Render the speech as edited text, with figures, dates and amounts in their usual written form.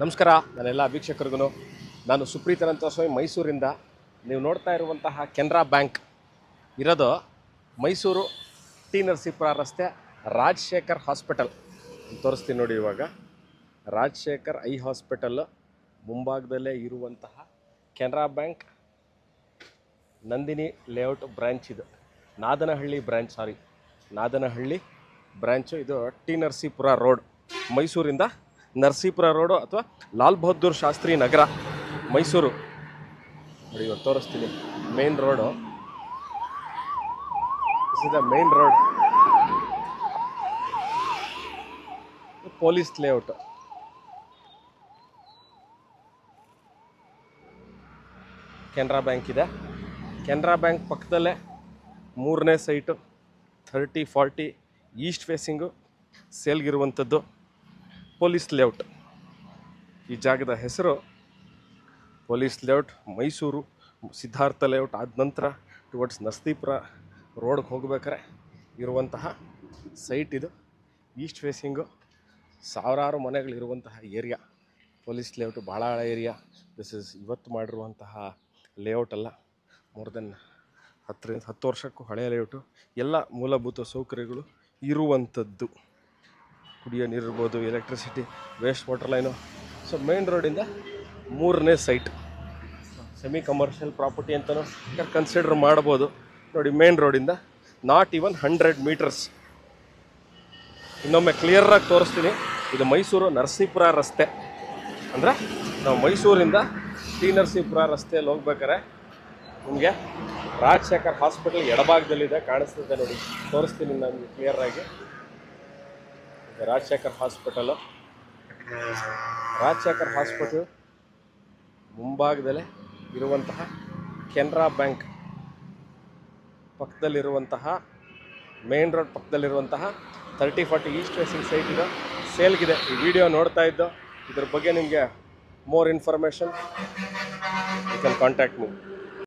ನಮಸ್ಕಾರ ನಾನೆಲ್ಲ ವೀಕ್ಷಕರಿಗೂ ನಾನು ಸುಪ್ರೀತ್ ಅನಂತಸ್ವಾಮಿ ಮೈಸೂರಿಂದ. ನೀವು ನೋಡ್ತಾ ಇರುವಂತಹ ಕೆನರಾ ಬ್ಯಾಂಕ್ ಇರೋದು ಮೈಸೂರು ಟಿ ನರಸೀಪುರ ರಸ್ತೆ ರಾಜಶೇಖರ್ ಹಾಸ್ಪಿಟಲ್ ತೋರಿಸ್ತೀನಿ ನೋಡಿ. ಇವಾಗ ರಾಜಶೇಖರ್ ಐ ಹಾಸ್ಪಿಟಲ್ ಮುಂಭಾಗದಲ್ಲೇ ಇರುವಂತಹ Canara bank Nandini layout branch. ಇದು ನಾದನಹಳ್ಳಿ ಬ್ರ್ಯಾಂಚು. ಇದು ಟಿ ನರಸೀಪುರ ರೋಡ್, ಮೈಸೂರಿಂದ ನರಸೀಪುರ ರೋಡು ಅಥವಾ ಲಾಲ್ ಬಹದ್ದೂರ್ ಶಾಸ್ತ್ರಿ ನಗರ, ಮೈಸೂರು. ನೋಡಿ ಇವಾಗ ತೋರಿಸ್ತೀನಿ main road. This is the main road. Police layout. Canara bank ಇದೆ. ಕೆನರಾ ಬ್ಯಾಂಕ್ ಪಕ್ಕದಲ್ಲೇ ಮೂರನೇ ಸೈಟು 30-40 ಈಸ್ಟ್ ಫೇಸಿಂಗು ಸೇಲ್ಗಿರುವಂಥದ್ದು ಪೊಲೀಸ್ ಲೇಔಟ್. ಈ ಜಾಗದ ಹೆಸರು police layout, Mysuru Siddhartha layout ಆದ ನಂತರ ಟುವರ್ಡ್ಸ್ ನರಸೀಪುರ ರೋಡ್ಗೆ ಹೋಗ್ಬೇಕಾರೆ ಇರುವಂತಹ ಸೈಟ್ ಇದು. ಈಸ್ಟ್ ಫೇಸಿಂಗು, ಸಾವಿರಾರು ಮನೆಗಳಿರುವಂತಹ ಏರಿಯಾ ಪೊಲೀಸ್ ಲೇಔಟು. ಭಾಳ ಹಳೆ ಏರಿಯಾ. ದಿಸ್ ಇಸ್ ಇವತ್ತು ಮಾಡಿರುವಂತಹ ಲೇಔಟ್ ಅಲ್ಲ, ಮೋರ್ ದೆನ್ 10 ವರ್ಷಕ್ಕೂ ಹಳೆಯ ಲೇಔಟು. ಎಲ್ಲ ಮೂಲಭೂತ ಸೌಕರ್ಯಗಳು ಇರುವಂಥದ್ದು. ಕುಡಿಯೋ ನೀರು ಇರ್ಬೋದು, electricity, waste water line. So main ರೋಡಿಂದ ಮೂರನೇ ಸೈಟ್, ಸೆಮಿ ಕಮರ್ಷಿಯಲ್ ಪ್ರಾಪರ್ಟಿ ಅಂತಲೂ ಕನ್ಸಿಡರ್ ಮಾಡ್ಬೋದು. ನೋಡಿ ಮೇನ್ ರೋಡಿಂದ ನಾಟ್ ಈವನ್ 100 ಮೀಟರ್ಸ್. ಇನ್ನೊಮ್ಮೆ ಕ್ಲಿಯರಾಗಿ ತೋರಿಸ್ತೀನಿ. ಇದು ಮೈಸೂರು ನರಸೀಪುರ ರಸ್ತೆ. ಅಂದರೆ ನಾವು ಮೈಸೂರಿಂದ ಟಿ ನರಸೀಪುರ ರಸ್ತೆಯಲ್ಲಿ ಹೋಗ್ಬೇಕಾರೆ ನಿಮಗೆ ರಾಜಶೇಖರ್ ಹಾಸ್ಪಿಟಲ್ ಎಡಭಾಗದಲ್ಲಿದೆ, ಕಾಣಿಸ್ತದೆ ನೋಡಿ. ತೋರಿಸ್ತೀನಿ ನನಗೆ ಕ್ಲಿಯರಾಗಿ. ರಾಜಶೇಖರ್ ಹಾಸ್ಪಿಟಲು ಮುಂಭಾಗದಲ್ಲೇ ಇರುವಂತಹ ಕೆನರಾ ಬ್ಯಾಂಕ್ ಪಕ್ಕದಲ್ಲಿರುವಂತಹ ಮೇನ್ ರೋಡ್ ಪಕ್ಕದಲ್ಲಿರುವಂತಹ 30-40 ಈಸ್ಟ್ ಫೇಸಿಂಗ್ ಸೈಟ್ ಇದೆ, ಸೇಲ್ಗಿದೆ. ಈ ವಿಡಿಯೋ ನೋಡ್ತಾ ಇದ್ದು ಇದ್ರ ಬಗ್ಗೆ ನಿಮಗೆ more information you can contact me.